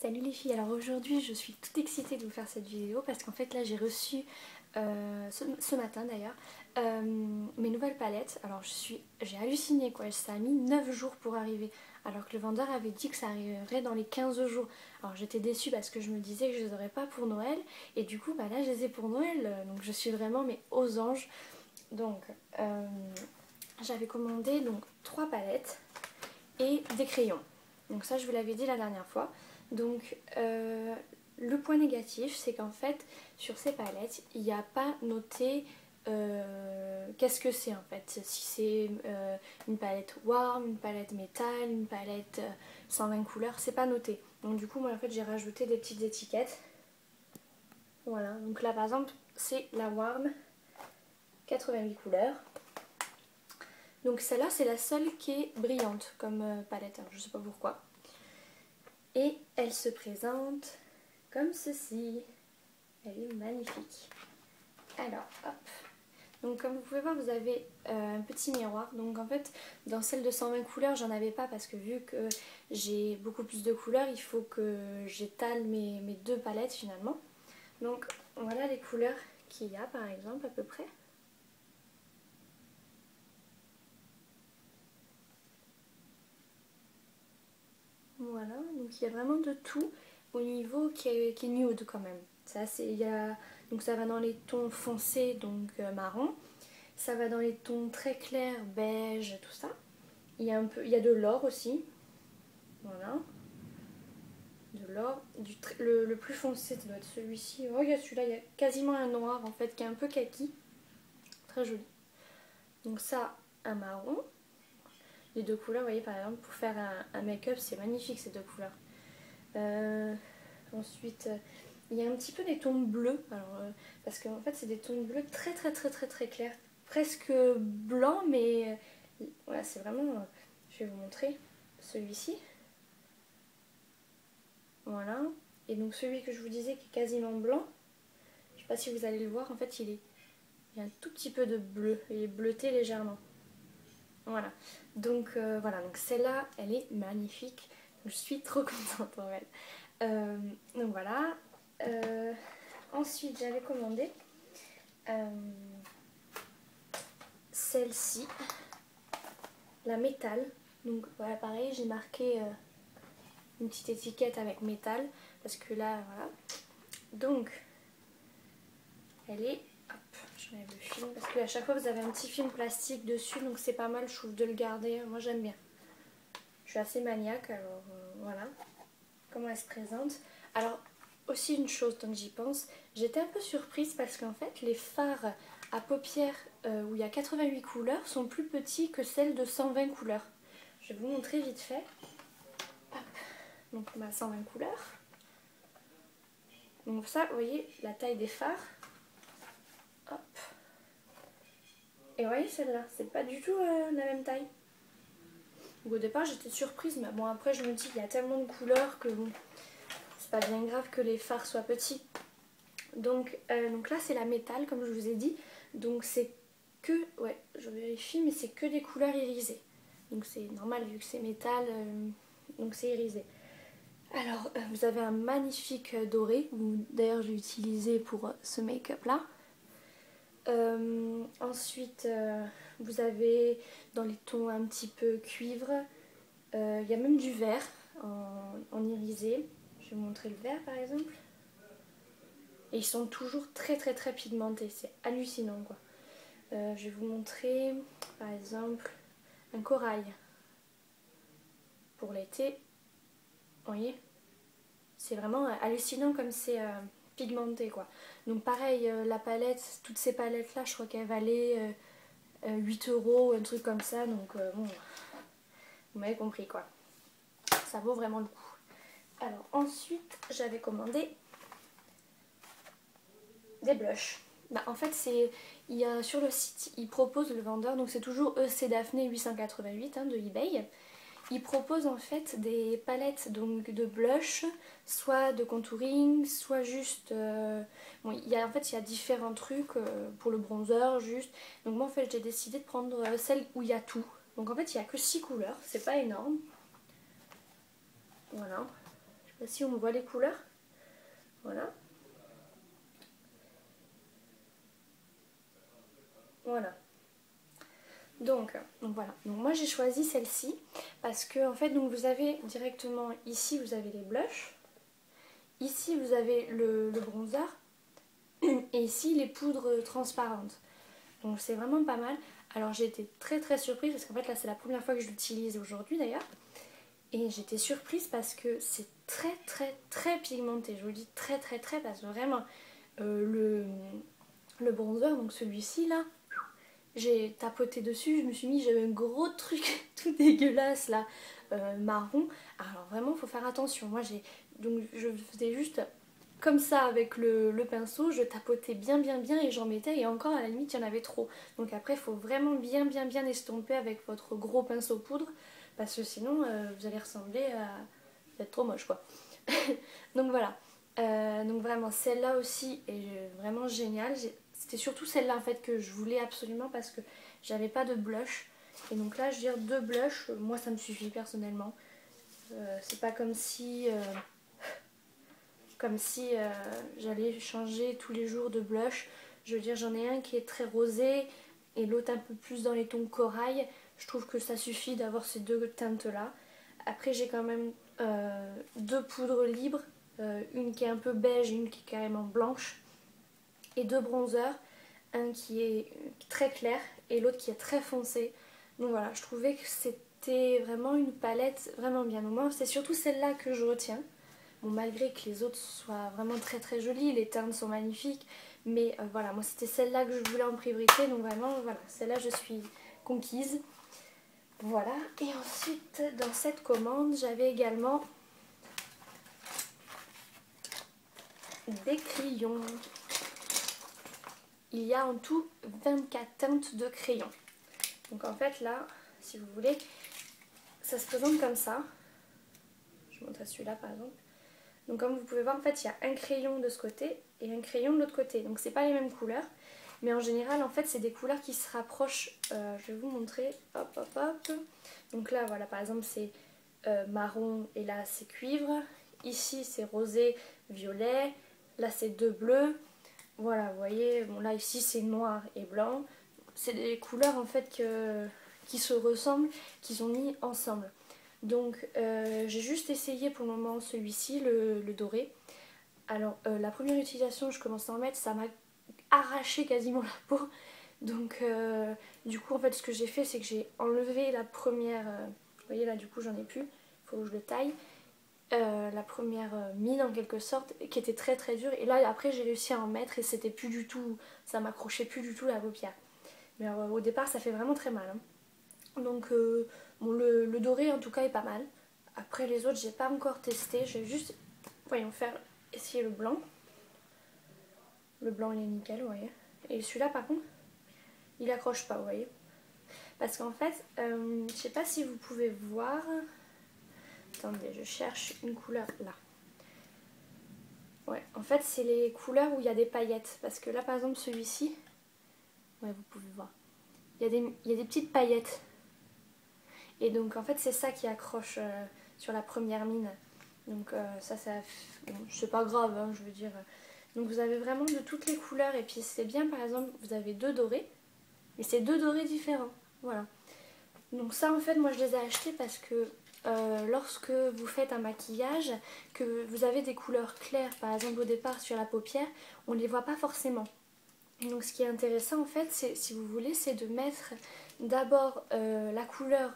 Salut les filles, alors aujourd'hui je suis toute excitée de vous faire cette vidéo parce qu'en fait là j'ai reçu ce matin d'ailleurs mes nouvelles palettes. Alors j'ai halluciné quoi, ça a mis 9 jours pour arriver alors que le vendeur avait dit que ça arriverait dans les 15 jours. Alors j'étais déçue parce que je me disais que je les aurais pas pour Noël et du coup bah là je les ai pour Noël, donc je suis vraiment mais aux anges. Donc j'avais commandé donc 3 palettes et des crayons. Donc ça je vous l'avais dit la dernière fois. Donc le point négatif c'est qu'en fait sur ces palettes il n'y a pas noté qu'est-ce que c'est en fait. Si c'est une palette warm, une palette métal, une palette 120 couleurs, c'est pas noté. Donc du coup moi en fait j'ai rajouté des petites étiquettes. Voilà, donc là par exemple c'est la warm 88 couleurs. Donc celle-là c'est la seule qui est brillante comme palette, alors je sais pas pourquoi. Et elle se présente comme ceci. Elle est magnifique. Alors, hop. Donc comme vous pouvez voir, vous avez un petit miroir. Donc en fait, dans celle de 120 couleurs, j'en avais pas parce que vu que j'ai beaucoup plus de couleurs, il faut que j'étale mes deux palettes finalement. Donc voilà les couleurs qu'il y a par exemple à peu près. Voilà, donc il y a vraiment de tout au niveau qui est nude quand même. Donc ça va dans les tons foncés, donc marron. Ça va dans les tons très clairs, beige, tout ça. Il y a de l'or aussi. Voilà. De l'or. Le plus foncé, ça doit être celui-ci. Oh, regarde celui-là, il y a quasiment un noir en fait, qui est un peu kaki. Très joli. Donc ça, un marron. Les deux couleurs, vous voyez, par exemple, pour faire un make-up, c'est magnifique ces deux couleurs. Ensuite, il y a un petit peu des tons bleus. Alors, parce qu'en fait, c'est des tons bleus très très très très très clairs. Presque blanc, mais voilà, c'est vraiment... je vais vous montrer celui-ci. Voilà. Et donc celui que je vous disais qui est quasiment blanc, je sais pas si vous allez le voir, en fait il y a un tout petit peu de bleu. Il est bleuté légèrement. Voilà. Donc voilà, donc celle-là, elle est magnifique. Je suis trop contente en fait. Donc voilà. Ensuite, j'avais commandé celle-ci, la métal. Donc voilà, pareil, j'ai marqué une petite étiquette avec métal parce que là, voilà. Donc, elle est... Hop, j'enlève le film parce qu'à chaque fois vous avez un petit film plastique dessus, donc c'est pas mal, je trouve, de le garder. Moi, j'aime bien. Je suis assez maniaque, alors voilà. Comment elle se présente. Alors, aussi une chose, tant que j'y pense, j'étais un peu surprise parce qu'en fait, les fards à paupières où il y a 88 couleurs sont plus petits que celles de 120 couleurs. Je vais vous montrer vite fait. Hop. Donc, ma 120 couleurs. Donc ça, vous voyez, la taille des fards. Hop. Et vous voyez, celle-là, c'est pas du tout la même taille. Donc, au départ, j'étais surprise, mais bon, après, je me dis qu'il y a tellement de couleurs que bon, c'est pas bien grave que les fards soient petits. Donc là c'est la métal comme je vous ai dit, donc c'est que, ouais je vérifie, mais c'est que des couleurs irisées. Donc c'est normal vu que c'est métal, donc c'est irisé. Alors vous avez un magnifique doré, d'ailleurs j'ai utilisé pour ce make-up là. Ensuite vous avez dans les tons un petit peu cuivre, il y a même du vert en irisé. Je vais vous montrer le vert par exemple. Et ils sont toujours très très très pigmentés, c'est hallucinant quoi. Je vais vous montrer par exemple un corail pour l'été. Vous voyez, c'est vraiment hallucinant comme c'est pigmenté quoi. Donc pareil, la palette, toutes ces palettes là, je crois qu'elles valaient 8 €, un truc comme ça. Donc bon, vous m'avez compris quoi. Ça vaut vraiment le coup. Alors ensuite, j'avais commandé des blushs. Bah, en fait, il y a sur le site, il propose le vendeur, donc c'est toujours EC Daphné 888 de eBay. Il propose en fait des palettes donc de blush, soit de contouring, soit juste... bon, en fait, il y a différents trucs pour le bronzer, juste. Donc moi, en fait, j'ai décidé de prendre celle où il y a tout. Donc en fait, il n'y a que 6 couleurs, c'est pas énorme. Voilà. Là, si on voit les couleurs, voilà. Voilà. Donc voilà. Donc moi j'ai choisi celle-ci parce que en fait donc vous avez directement ici vous avez les blushs, ici vous avez le bronzer et ici les poudres transparentes. Donc c'est vraiment pas mal. Alors j'ai été très très surprise parce qu'en fait là c'est la première fois que je l'utilise aujourd'hui d'ailleurs. Et j'étais surprise parce que c'est très très très pigmenté. Je vous dis très très très parce que vraiment le bronzer, donc celui-ci là, j'ai tapoté dessus, je me suis mis, j'avais un gros truc tout dégueulasse là, marron. Alors vraiment faut faire attention. Moi donc je faisais juste comme ça avec le pinceau, je tapotais bien bien bien et j'en mettais et encore à la limite il y en avait trop. Donc après il faut vraiment bien bien bien estomper avec votre gros pinceau poudre parce que sinon vous allez ressembler à être trop moche quoi. Donc voilà. Donc vraiment celle-là aussi est vraiment géniale. C'était surtout celle-là en fait que je voulais absolument parce que j'avais pas de blush. Et donc là je veux dire 2 blushs, moi ça me suffit personnellement. C'est pas comme si j'allais changer tous les jours de blush. Je veux dire j'en ai un qui est très rosé et l'autre un peu plus dans les tons corail. Je trouve que ça suffit d'avoir ces 2 teintes-là. Après j'ai quand même 2 poudres libres, une qui est un peu beige et une qui est carrément blanche. Et 2 bronzers, un qui est très clair et l'autre qui est très foncé. Donc voilà, je trouvais que c'était vraiment une palette vraiment bien. Donc moi c'est surtout celle-là que je retiens. Bon, malgré que les autres soient vraiment très très jolies, les teintes sont magnifiques. Mais voilà, moi c'était celle-là que je voulais en priorité. Donc vraiment, voilà, celle-là je suis conquise. Voilà, et ensuite dans cette commande j'avais également des crayons. Il y a en tout 24 teintes de crayons. Donc en fait là, si vous voulez, ça se présente comme ça. Je vous montre celui-là par exemple. Donc comme vous pouvez voir en fait il y a un crayon de ce côté et un crayon de l'autre côté. Donc c'est pas les mêmes couleurs. Mais en général en fait c'est des couleurs qui se rapprochent. Je vais vous montrer. Hop hop hop. Donc là voilà par exemple c'est marron et là c'est cuivre. Ici c'est rosé, violet. Là c'est 2 bleus. Voilà vous voyez. Bon là ici c'est noir et blanc. C'est des couleurs en fait qui se ressemblent, qui sont mis ensemble. Donc j'ai juste essayé pour le moment celui-ci, le doré. Alors la première utilisation je commence à en mettre, ça m'a arraché quasiment la peau. Donc du coup en fait ce que j'ai fait c'est que j'ai enlevé la première, vous voyez là du coup j'en ai plus, il faut que je le taille. La première mine en quelque sorte qui était très très dure et là après j'ai réussi à en mettre et c'était plus du tout, ça m'accrochait plus du tout la paupière. Mais au départ ça fait vraiment très mal hein. Donc bon, le doré en tout cas est pas mal. Après les autres j'ai pas encore testé, je vais juste voyons faire essayer le blanc. Le blanc il est nickel vous voyez. Et celui-là par contre il accroche pas vous voyez. Parce qu'en fait je sais pas si vous pouvez voir. Attendez je cherche une couleur là. Ouais en fait c'est les couleurs où il y a des paillettes. Parce que là par exemple celui-ci, ouais vous pouvez voir. Il y a des petites paillettes. Et donc en fait c'est ça qui accroche sur la première mine. Donc ça bon, c'est pas grave hein, je veux dire. Donc vous avez vraiment de toutes les couleurs et puis c'est bien par exemple vous avez 2 dorés. Mais c'est 2 dorés différents. Voilà. Donc ça en fait moi je les ai achetés parce que lorsque vous faites un maquillage, que vous avez des couleurs claires par exemple au départ sur la paupière, on ne les voit pas forcément. Donc ce qui est intéressant en fait, c'est si vous voulez, c'est de mettre d'abord la couleur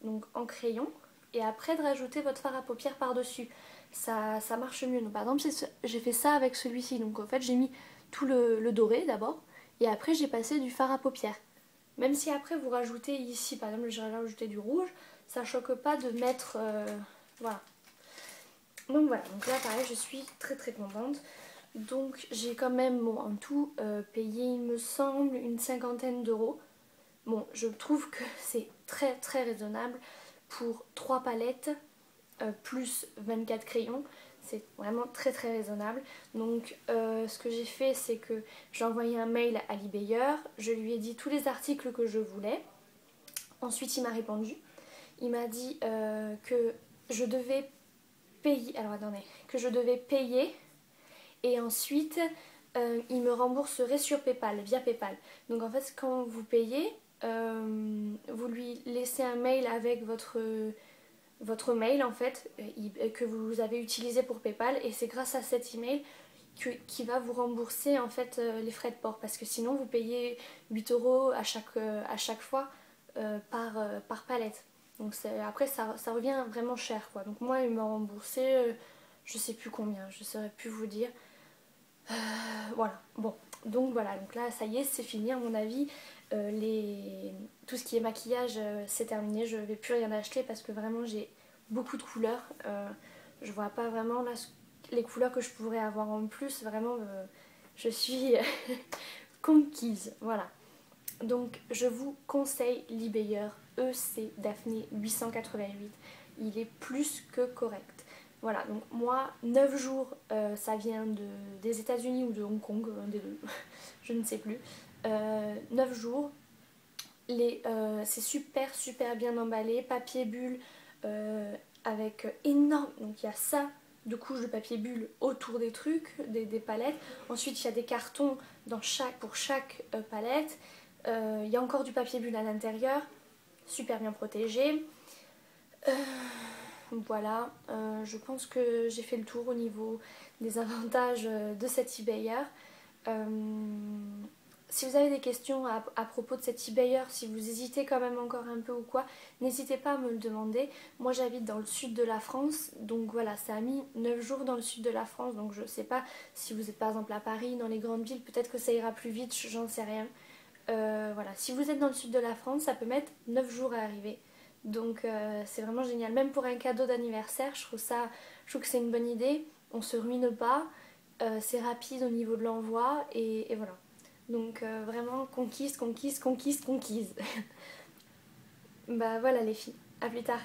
donc, en crayon et après de rajouter votre fard à paupières par-dessus. Ça marche mieux. Donc, par exemple, j'ai fait ça avec celui-ci. Donc en fait, j'ai mis tout le doré d'abord et après j'ai passé du fard à paupières. Même si après vous rajoutez ici, par exemple, j'ai rajouté du rouge, ça choque pas de mettre... voilà. Donc voilà, donc là pareil, je suis très très contente. Donc j'ai quand même bon, en tout payé il me semble une 50aine d'euros. Bon je trouve que c'est très très raisonnable pour 3 palettes plus 24 crayons. C'est vraiment très très raisonnable. Donc ce que j'ai fait c'est que j'ai envoyé un mail à l'eBayer. Je lui ai dit tous les articles que je voulais. Ensuite il m'a répondu. Il m'a dit que je devais payer, alors attendez, que je devais payer et ensuite il me rembourserait sur PayPal, via PayPal. Donc en fait quand vous payez, vous lui laissez un mail avec votre mail en fait que vous avez utilisé pour PayPal et c'est grâce à cet email qui va vous rembourser en fait les frais de port parce que sinon vous payez 8 euros à chaque fois par palette. Donc après ça revient vraiment cher quoi. Donc moi il m'a remboursé je sais plus combien, je saurais plus vous dire. Voilà, bon, donc voilà, donc là ça y est, c'est fini à mon avis. Tout ce qui est maquillage, c'est terminé, je vais plus rien acheter parce que vraiment j'ai beaucoup de couleurs. Je vois pas vraiment là les couleurs que je pourrais avoir en plus, vraiment je suis conquise, voilà. Donc je vous conseille l'eBayer EC Daphné 888, il est plus que correct. Voilà, donc moi, 9 jours, ça vient des États-Unis ou de Hong Kong, un des deux, je ne sais plus. 9 jours, c'est super bien emballé, papier bulle avec énorme, donc il y a ça de couches de papier bulle autour des trucs, des palettes. Ensuite il y a des cartons pour chaque palette. Il y a encore du papier bulle à l'intérieur, super bien protégé. Voilà, je pense que j'ai fait le tour au niveau des avantages de cet eBayer. Si vous avez des questions à propos de cet eBayer, si vous hésitez quand même encore un peu ou quoi, n'hésitez pas à me le demander. Moi j'habite dans le sud de la France, donc voilà, ça a mis 9 jours dans le sud de la France, donc je sais pas si vous êtes par exemple à Paris, dans les grandes villes, peut-être que ça ira plus vite, j'en sais rien. Voilà, si vous êtes dans le sud de la France, ça peut mettre 9 jours à arriver. Donc c'est vraiment génial. Même pour un cadeau d'anniversaire, je trouve que c'est une bonne idée. On se ruine pas, c'est rapide au niveau de l'envoi et voilà. Donc vraiment conquise. Bah voilà les filles, à plus tard.